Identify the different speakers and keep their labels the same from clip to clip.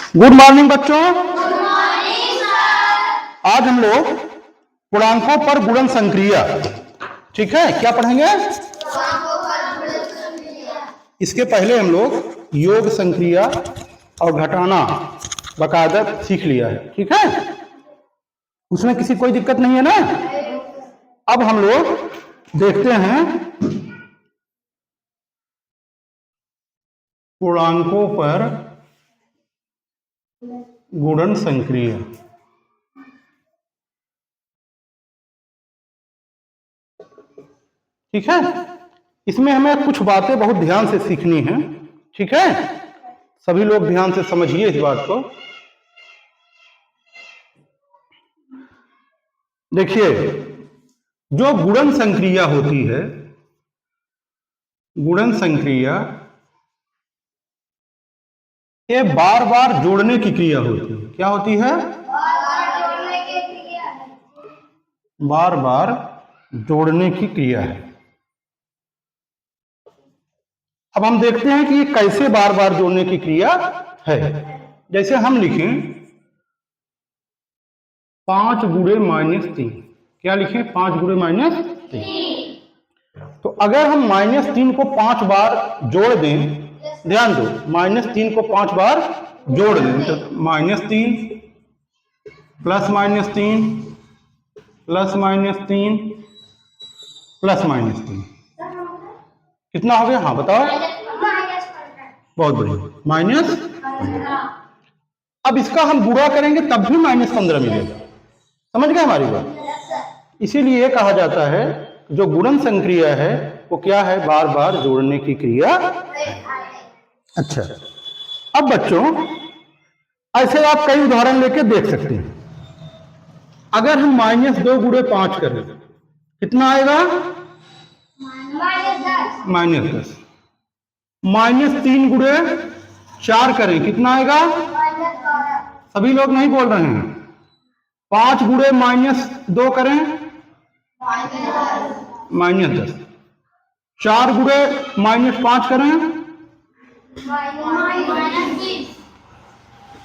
Speaker 1: Good morning बच्चों।
Speaker 2: Good morning sir.
Speaker 1: आज हम लोग पूर्णांकों पर गुणन संक्रिया, ठीक है, क्या पढ़ेंगे? इसके पहले हम लोग योग संक्रिया और घटाना बकायदा सीख लिया है, ठीक है, उसमें किसी कोई दिक्कत नहीं है ना। अब हम लोग देखते हैं पूर्णांकों पर गुणन संक्रिया। ठीक है, इसमें हमें कुछ बातें बहुत ध्यान से सीखनी है, ठीक है, सभी लोग ध्यान से समझिए इस बात को। देखिए, जो गुणन संक्रिया होती है, गुणन संक्रिया ये बार बार जोड़ने की क्रिया होती है। क्या होती है? बार बार जोड़ने की क्रिया है। अब हम देखते हैं कि ये कैसे बार बार जोड़ने की क्रिया है। जैसे हम लिखें 5 गुणे -3, क्या लिखें? 5 गुणे -3। तो अगर हम -3 को 5 बार जोड़ दें, ध्यान दो, -3 को 5 बार जोड़ दें तो -3 प्लस -3 प्लस -3 प्लस -3 कितना हो गया? हाँ बताओ। बहुत बढ़िया, माइनस। अब इसका हम गुणा करेंगे तब भी -15 मिलेगा। समझ गए हमारी बात? इसीलिए कहा जाता है जो गुणन संक्रिया है वो क्या है? बार बार जोड़ने की क्रिया। अच्छा, अब बच्चों ऐसे आप कई उदाहरण लेके देख सकते हैं। अगर हम -2 गुणे 5 करें कितना आएगा? -10। -3 गुणे 4 करें कितना आएगा? सभी लोग नहीं बोल रहे हैं। 5 गुणे -2 करें -10। 4 गुणे -5 करें,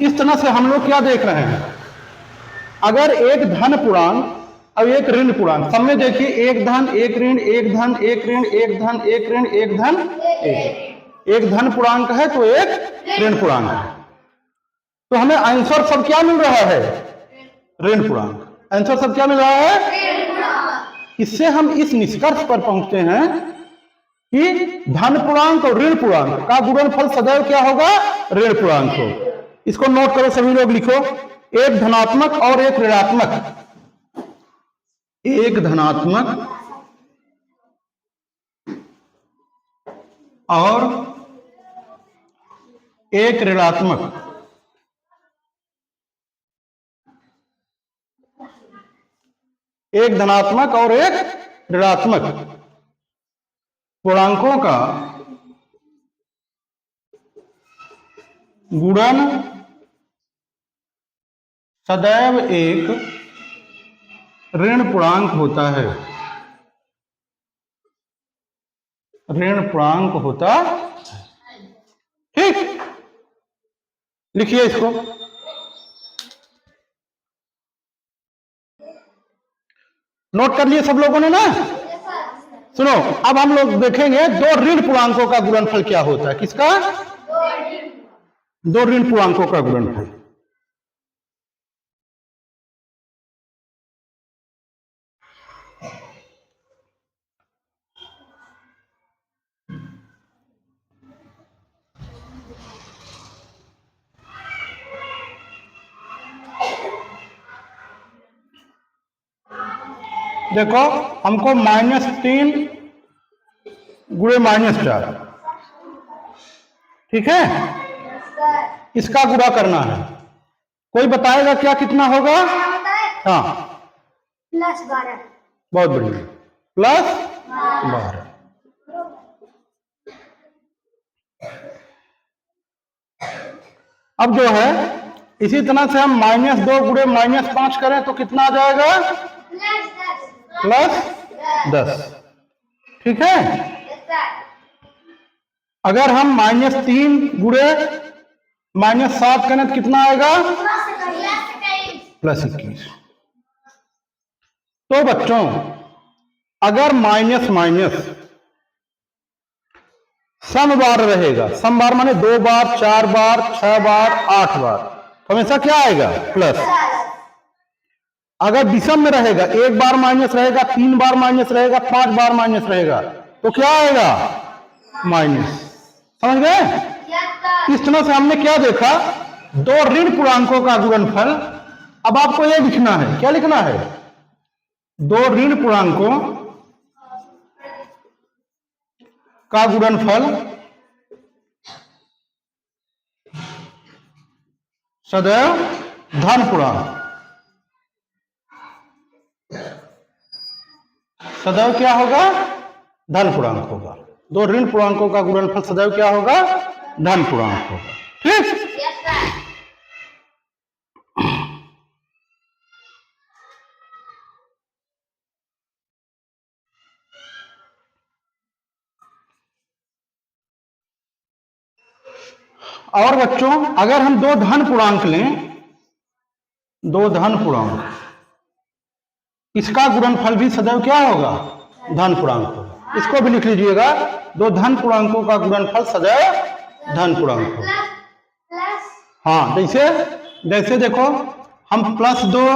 Speaker 1: इस तरह से हम लोग क्या देख रहे हैं? अगर एक धन पूर्णांक और एक ऋण पूर्णांक, सब में देखिए एक धन एक ऋण, एक धन एक ऋण, एक धन एक ऋण, एक धन एक धन पूर्णांक है तो एक ऋण पूर्णांक है, तो हमें आंसर सब क्या मिल रहा है? ऋण पूर्णांक। आंसर सब क्या मिल रहा है? इससे हम इस निष्कर्ष पर पहुंचते हैं कि धन पूर्णांक और ऋण पूर्णांक का गुणनफल सदैव क्या होगा? ऋण पूर्णांक होगा। इसको नोट करो, सभी लोग लिखो, एक धनात्मक और एक ऋणात्मक, एक धनात्मक और एक ऋणात्मक एक धनात्मक और एक ऋणात्मक पूर्णांकों का गुणन सदैव एक ऋण पूर्णांक होता है। ऋण पूर्णांक होता है, ठीक। लिखिए इसको। नोट कर लिए सब लोगों ने ना? सुनो, अब हम लोग देखेंगे दो ऋण पूर्णांकों का गुणनफल क्या होता है। किसका? दो ऋण पूर्णांकों का गुणनफल। देखो, हमको -3 गुणे -4, ठीक है, इसका गुणा करना है। कोई बताएगा क्या कितना होगा? हाँ,
Speaker 2: +12।
Speaker 1: बहुत बढ़िया, +12। अब जो है इसी तरह से हम -2 गुणे -5 करें तो कितना आ जाएगा? +10, ठीक है। अगर हम -3 गुणे -7 का नत कितना आएगा?
Speaker 2: प्लस 21।
Speaker 1: +21। तो बच्चों अगर माइनस माइनस सम बार रहेगा, सम बार माने 2 बार, 4 बार, 6 बार, 8 बार, तो हमेशा क्या आएगा? प्लस। अगर विषम में रहेगा, 1 बार माइनस रहेगा, 3 बार माइनस रहेगा, 5 बार माइनस रहेगा, तो क्या आएगा? माइनस। समझ गए? इस तरह से हमने क्या देखा? 2 ऋण पूर्णांकों का गुणनफल। अब आपको यह लिखना है, क्या लिखना है? 2 ऋण पूर्णांकों का गुणनफल सदैव धन पूर्णांक। सदैव क्या होगा? धन पूर्णांक होगा। 2 ऋण पूर्णांकों का गुणनफल सदैव क्या होगा? धन पूर्णांक होगा। ठीक। और बच्चों अगर हम 2 धन पूर्णांक लें, 2 धन पूर्णांक, इसका गुणनफल भी सदैव क्या होगा? धन पूर्णांक होगा। इसको भी लिख लीजिएगा, 2 धन पूर्णांकों का गुणनफल सदैव धन पूर्णांक होगा। हाँ, जैसे देखो, हम +2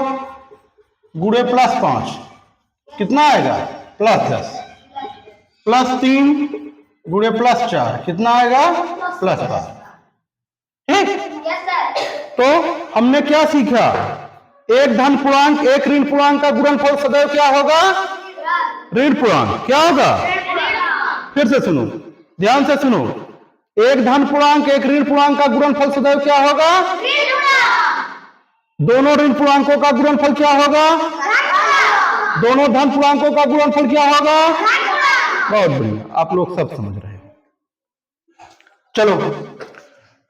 Speaker 1: गुणे +5 कितना आएगा? +10। +3 गुणे +4 कितना आएगा? +5। ठीक। तो हमने क्या सीखा? एक धन पूर्णांक एक ऋण पूर्णांक का गुणनफल सदैव क्या होगा? ऋण पूर्णांक। क्या होगा? फिर से सुनो, ध्यान से सुनो, एक धन पूर्णांक एक ऋण पूर्णांक का गुणनफल सदैव क्या होगा? दोनों ऋण पूर्णांकों का गुणनफल क्या होगा? दोनों धन पूर्णांकों का गुणनफल क्या होगा? बहुत बढ़िया, आप लोग सब समझ रहे हो। चलो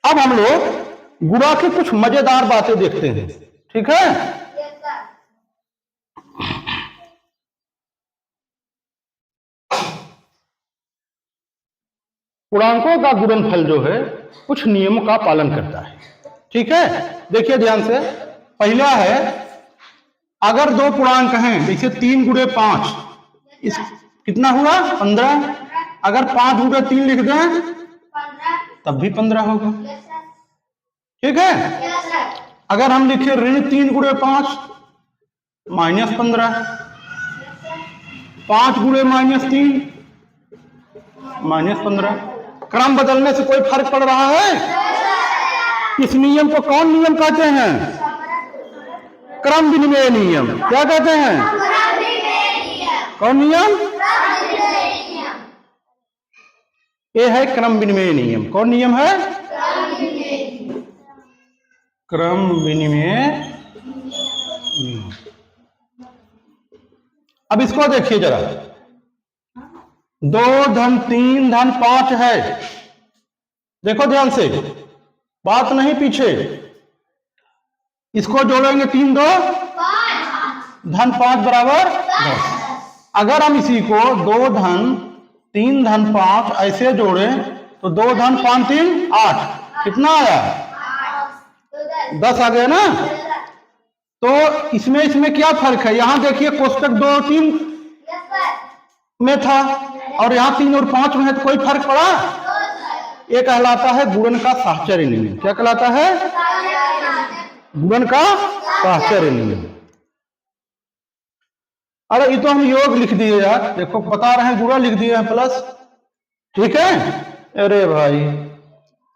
Speaker 1: अब हम लोग गुणा की कुछ मजेदार बातें देखते हैं। ठीक है? पूर्णांकों का गुणनफल जो है कुछ नियमों का पालन करता है। ठीक है? देखिए ध्यान से। पहला है, अगर 2 पूर्णांक हैं, जैसे 3 गुणे 5, इस कितना हुआ? 15। अगर 5 गुणे 3 लिख दें तब भी 15 होगा। ठीक है? अगर हम लिखे ऋण 3 गुणे 5 -15, 5 गुणे -3 -15। क्रम बदलने से कोई फर्क पड़ रहा है? इस नियम को कौन नियम कहते हैं? क्रम विनिमय नियम। क्या कहते हैं? कौन नियम? ये है क्रम विनिमय नियम। कौन नियम है? क्रम विनिमय नियम। अब इसको देखिए जरा, 2 धन 3 धन 5 है। देखो ध्यान से, बात नहीं पीछे। इसको जोड़ेंगे 3 2 धन 5 बराबर 10। अगर हम इसी को 2 धन 3 धन 5 ऐसे जोड़े तो 2 धन 5 3 8, कितना आया? 10 आ गया ना? तो इसमें क्या फर्क है? यहां देखिए, कोष्टक 2 और 3 में था और यहां 3 और 5 में है, तो कोई फर्क पड़ा? ये कहलाता है गुणन का साहचर्य नियम। क्या कहलाता है? गुणन का साहचर्य नियम। अरे ये तो हम योग लिख दिए यार, देखो बता रहे हैं गुणा लिख दिए हैं प्लस। ठीक है? अरे भाई,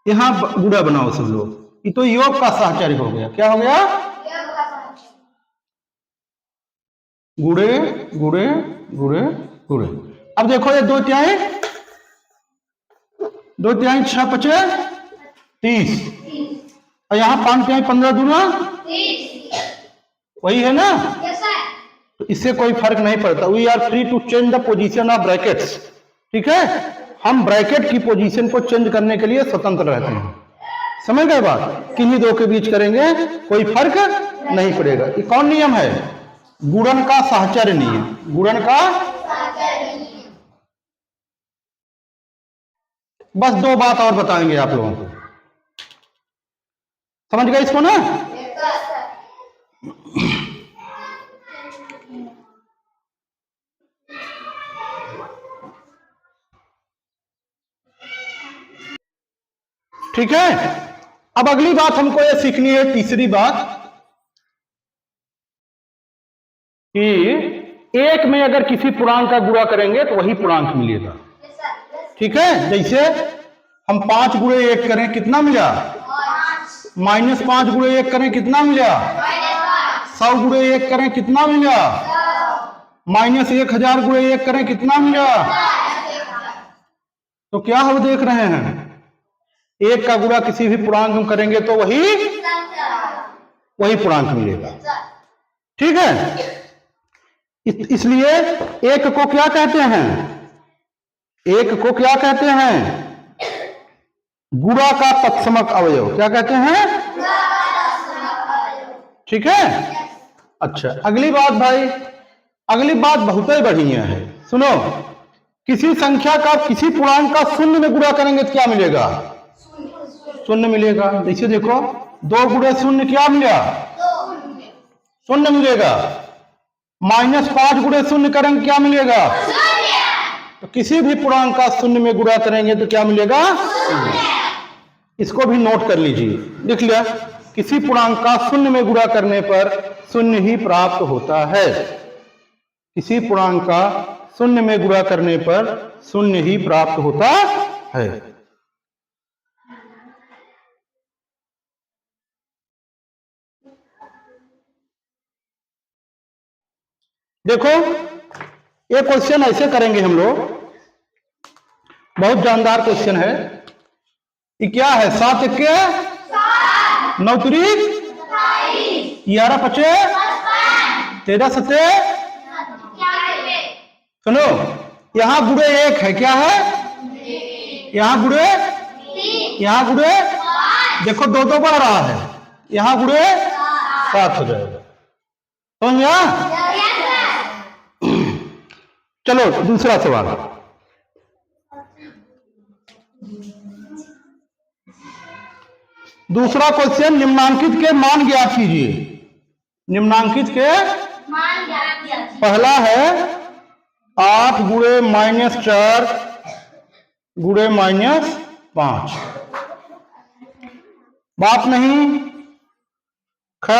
Speaker 1: यहां गुणा बनाओ सब लोग। ये तो योग का साहचर्य हो गया। क्या हो गया? गुणे गुणे गुणे गुणे। अब देखो, ये 2 तिहाई 2 तिहाई 6 5 30, और यहां 5 तिहाई 15 दूना
Speaker 2: 30।
Speaker 1: वही है ना? तो इससे कोई फर्क नहीं पड़ता। We are free to change the position of brackets. ठीक है? हम ब्रैकेट की पोजीशन को चेंज करने के लिए स्वतंत्र रहते हैं। समझ गए बात? किन्हीं दो के बीच करेंगे कोई फर्क नहीं पड़ेगा। ये कौन नियम है? गुणन का साहचर्य नियम। गुणन का बस 2 बात और बताएंगे आप लोगों को। समझ गए इसको ना? ठीक है। अब अगली बात हमको ये सीखनी है, तीसरी बात, कि एक में अगर किसी पूर्णांक का गुणा करेंगे तो वही पूर्णांक मिलेगा। ठीक है। जैसे हम 5 गुणे 1 करें, कितना मिला? -5 गुणे 1 करें, कितना मिला? 100 गुणे 1 करें, कितना मिला? -1000 गुणे 1 करें, कितना मिला? तो क्या हम देख रहे हैं, एक का गुणा किसी भी पूर्णांक में करेंगे तो वही पूर्णांक मिलेगा। ठीक है। इसलिए एक को क्या कहते हैं? एक को क्या कहते हैं? गुणा का तत्समक अवयव। क्या कहते हैं? ठीक है। अच्छा, अगली बात भाई, अगली बात बहुत ही बढ़िया है, सुनो। किसी संख्या का किसी पूर्णांक का शून्य में गुणा करेंगे तो क्या मिलेगा? शून्य मिलेगा। जैसे देखो 2 गुणे शून्य क्या मिला? शून्य मिलेगा। -5 गुणे शून्य करेंगे, क्या मिलेगा? तो किसी भी पूर्णांक का शून्य में गुणा करेंगे तो क्या मिलेगा? इसको भी नोट कर लीजिए, लिख लिया। किसी पूर्णांक का शून्य में गुणा करने पर शून्य ही प्राप्त होता है। किसी पूर्णांक का शून्य में गुणा करने पर शून्य ही प्राप्त होता है। देखो, ये क्वेश्चन ऐसे करेंगे हम लोग, बहुत जानदार क्वेश्चन है। ये क्या है? 7 के 9 3 11 5 13 7। सुनो, यहां गुणे 1 है, क्या है? यहां गुणे, यहां गुणे, देखो 2 2 बढ़ रहा है, यहां गुणे 7 हो जाएगा। तो यहां चलो दूसरा सवाल। दूसरा क्वेश्चन, निम्नांकित के मान ज्ञात कीजिए। निम्नांकित के
Speaker 2: मान ज्ञात कीजिए।
Speaker 1: पहला है 8 गुणे -4 गुणे -5। बात नहीं। ख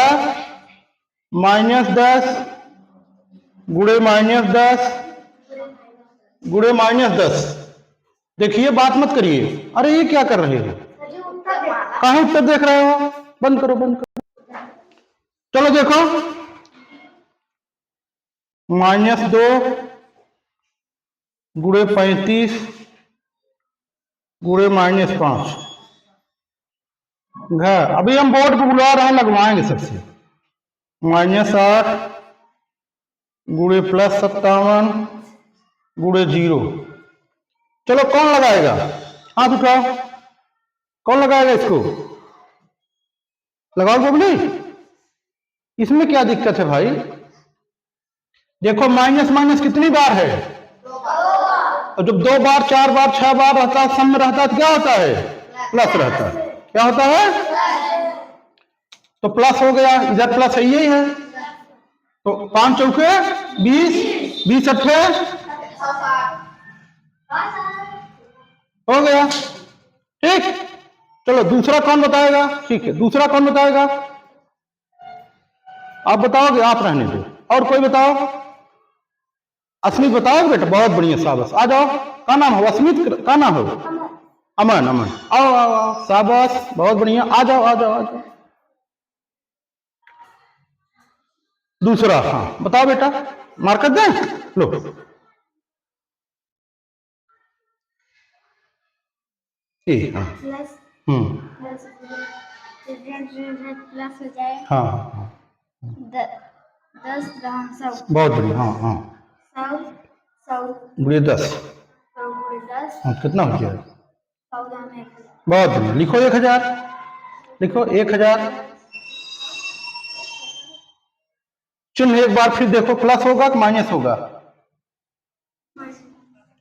Speaker 1: -10 गुणे -10 गुणे -10। देखिए, बात मत करिए। अरे ये क्या कर रहे हो? कहां उत्तर देख रहे हो? बंद करो, बंद करो। चलो देखो, -2 गुणे 35 गुणे -5। अभी हम बोर्ड पर बुला रहे हैं, लगवाएंगे सबसे। -8 गुणे +57 गुणे 0। चलो, कौन लगाएगा? हाथ उठाओ, कौन लगाएगा इसको? लगाओ बबली। इसमें क्या दिक्कत है भाई? देखो, माइनस माइनस कितनी बार है? और जब 2 बार 4 बार 6 बार रहता है, सम में रहता है तो क्या होता है? प्लस रहता है। क्या होता है? तो प्लस हो गया, इधर प्लस है, यही है। तो 5 चौके 20, 20 अट्ठे हो गया। ठीक। चलो, दूसरा कौन बताएगा? ठीक है, दूसरा कौन बताएगा? आप बताओगे? आप रहने दो, और कोई बताओ। अस्मित बताओगे बेटा? बहुत बढ़िया, शाबाश। आ जाओ। क्या नाम हो? अस्मित का नाम हो? अमन। अमन, आओ आओ आओ, शाबाश, बहुत बढ़िया। आ जाओ आ जाओ आ जाओ। दूसरा, हाँ बताओ बेटा, मार्कर दें? लो। ठीक। हाँ।
Speaker 2: प्लस हो जाए।
Speaker 1: हाँ हाँ,
Speaker 2: 10 100।
Speaker 1: बहुत बढ़िया। हाँ हाँ,
Speaker 2: 100
Speaker 1: गुणे 10।
Speaker 2: 10
Speaker 1: हाँ, कितना हो गया?
Speaker 2: 100
Speaker 1: बहुत बढ़िया। लिखो 1000, लिखो 1000। चिन्ह एक बार फिर देखो, प्लस होगा कि माइनस होगा?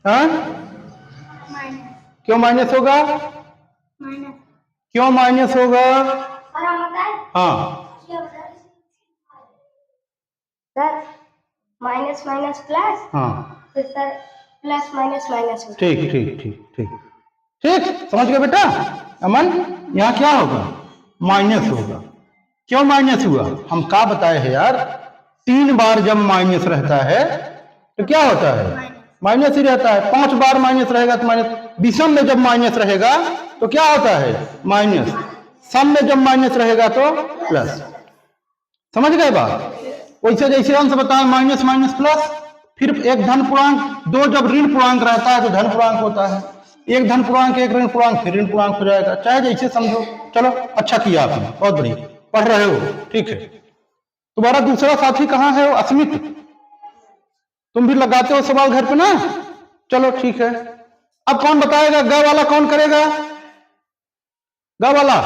Speaker 1: हाँ, क्यों माइनस होगा? क्यों माइनस होगा?
Speaker 2: सर हम बताएं
Speaker 1: हाँ
Speaker 2: सर माइनस माइनस प्लस
Speaker 1: हाँ,
Speaker 2: तो सर प्लस माइनस माइनस होता
Speaker 1: ठीक ठीक ठीक ठीक ठीक, समझ गए बेटा। अमन, यहाँ क्या होगा? माइनस होगा। क्यों माइनस हुआ? हम क्या बताए हैं यार, 3 बार जब माइनस रहता है तो क्या होता है? माइनस ही रहता है। 5 बार माइनस रहेगा तो माइनस। विषम में जब माइनस रहेगा तो क्या होता है? माइनस। सम में जब माइनस रहेगा तो प्लस। समझ गए बात? वैसे जैसे अंश बताए माइनस माइनस प्लस, फिर एक धन पूर्णांक, 2 जब ऋण पूर्णांक रहता है तो धन पूर्णांक होता है, एक धन पूर्णांक एक ऋण पूर्णांक फिर ऋण पूर्णांक हो जाएगा, चाहे जैसे समझो। चलो अच्छा किया आपने, बहुत बढ़िया पढ़ रहे हो, ठीक है। तुम्हारा दूसरा साथी कहाँ है? वो अस्मित, तुम भी लगाते हो सवाल घर पे ना? चलो ठीक है। अब कौन बताएगा? ग वाला कौन करेगा? ग वाला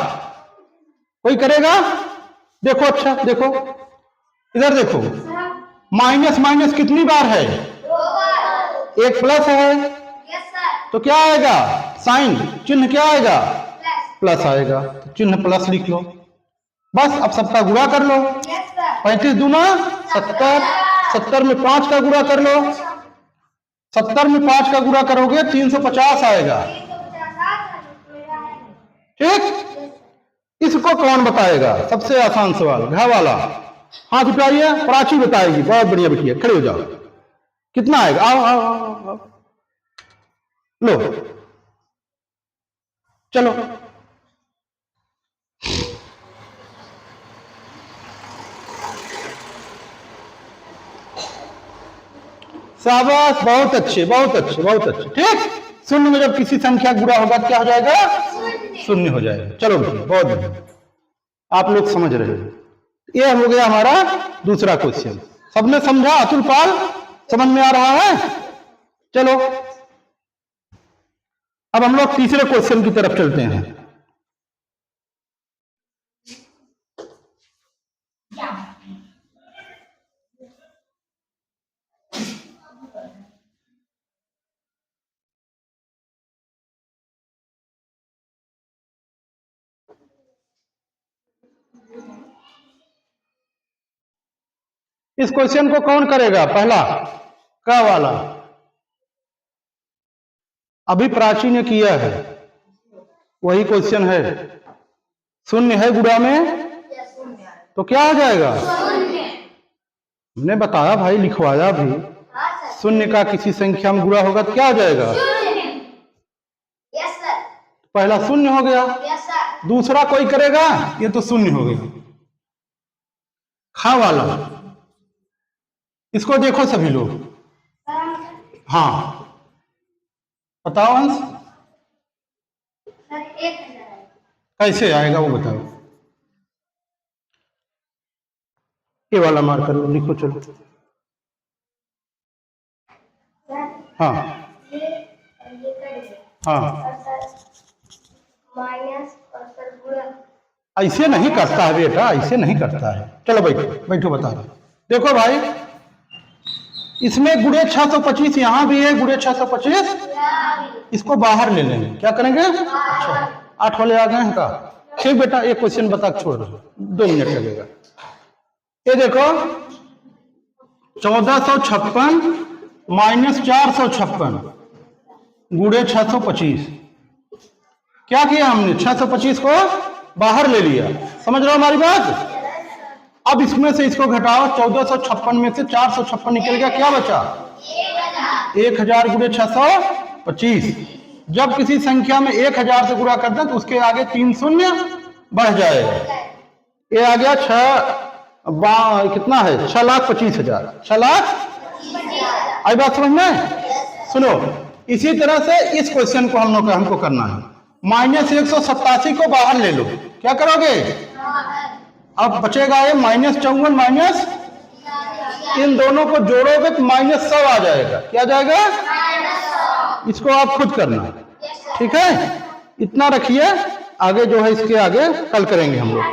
Speaker 1: कोई करेगा? देखो, अच्छा देखो, इधर देखो, माइनस माइनस कितनी बार है?
Speaker 2: 2 बार।
Speaker 1: एक प्लस है
Speaker 2: यस सर।
Speaker 1: तो क्या आएगा? साइन, चिन्ह क्या आएगा?
Speaker 2: प्लस।
Speaker 1: प्लस आएगा, तो चिन्ह प्लस लिख लो बस। अब सबका गुणा कर लो।
Speaker 2: Yes sir.
Speaker 1: 35 दूना 70, 70 में 5 का गुणा कर लो, 70 में 5 का गुणा करोगे 350 आएगा, ठीक। इसको कौन बताएगा? सबसे आसान सवाल, घ वाला। हाथ उठाइए, प्राची बताएगी। बहुत बढ़िया बिटिया, खड़े हो जाओ। कितना आएगा? आओ आओ आओ, आओ। लो चलो, शाबाश, बहुत अच्छे बहुत अच्छे बहुत अच्छे, ठीक। शून्य में जब किसी संख्या गुणा होगा तो क्या हो जाएगा? शून्य हो जाएगा। चलो बेटा, बहुत बढ़िया, आप लोग समझ रहे हो। ये हो गया हमारा दूसरा क्वेश्चन। सबने समझा? अतुल पाल, समझ में आ रहा है? चलो अब हम लोग तीसरे क्वेश्चन की तरफ चलते हैं। इस क्वेश्चन को कौन करेगा? पहला का वाला, अभी प्राची ने किया है, वही क्वेश्चन है। शून्य है गुणा में तो क्या हो जाएगा? हमने बताया भाई, लिखवाया भी। शून्य का किसी संख्या में गुणा होगा तो क्या हो जाएगा?
Speaker 2: Yes sir.
Speaker 1: पहला शून्य हो गया।
Speaker 2: Yes sir.
Speaker 1: दूसरा कोई करेगा? ये तो शून्य हो गया। खा वाला, इसको देखो सभी लोग। हाँ बताओ अंश,
Speaker 2: सर 1000
Speaker 1: कैसे आएगा वो बताओ। ये वाला मार कर लो, लिखो चलो। हाँ हाँ,
Speaker 2: माइनस और सर गुणा।
Speaker 1: ऐसे नहीं करता है बेटा, ऐसे नहीं करता है। चलो बैठो बैठो, बता रहे। देखो भाई, इसमें गुणे 625 यहाँ भी है, गुणे 625, इसको बाहर ले लेंगे। क्या करेंगे? अच्छा, 8 वाले आ गए हैं का? ठीक बेटा, एक क्वेश्चन बता छोड़ दो, 2 मिनट लगेगा। ये देखो, 1456 माइनस 456 गुणे 625। क्या किया हमने? 625 को बाहर ले लिया। समझ रहे हो हमारी बात? अब इसमें से इसको घटाओ, 1456 में से 456 निकल गया, क्या बचा? 1000 गुणे 625। जब किसी संख्या में 1000 से गुणा करते हैं तो उसके आगे 3 शून्य बढ़ जाएगा। ये आ गया कितना है? 6,25,000। 6,25,000। आई बात समझ में? सुनो, इसी तरह से इस क्वेश्चन को हमको करना है। माइनस 187 को बाहर ले लो, क्या करोगे? अब बचेगा ये -54 माइनस, इन दोनों को जोड़ोगे तो -100 आ जाएगा। क्या आ जाएगा? इसको आप खुद करना, ठीक है? इतना रखिए, आगे जो है इसके आगे कल करेंगे हम लोग।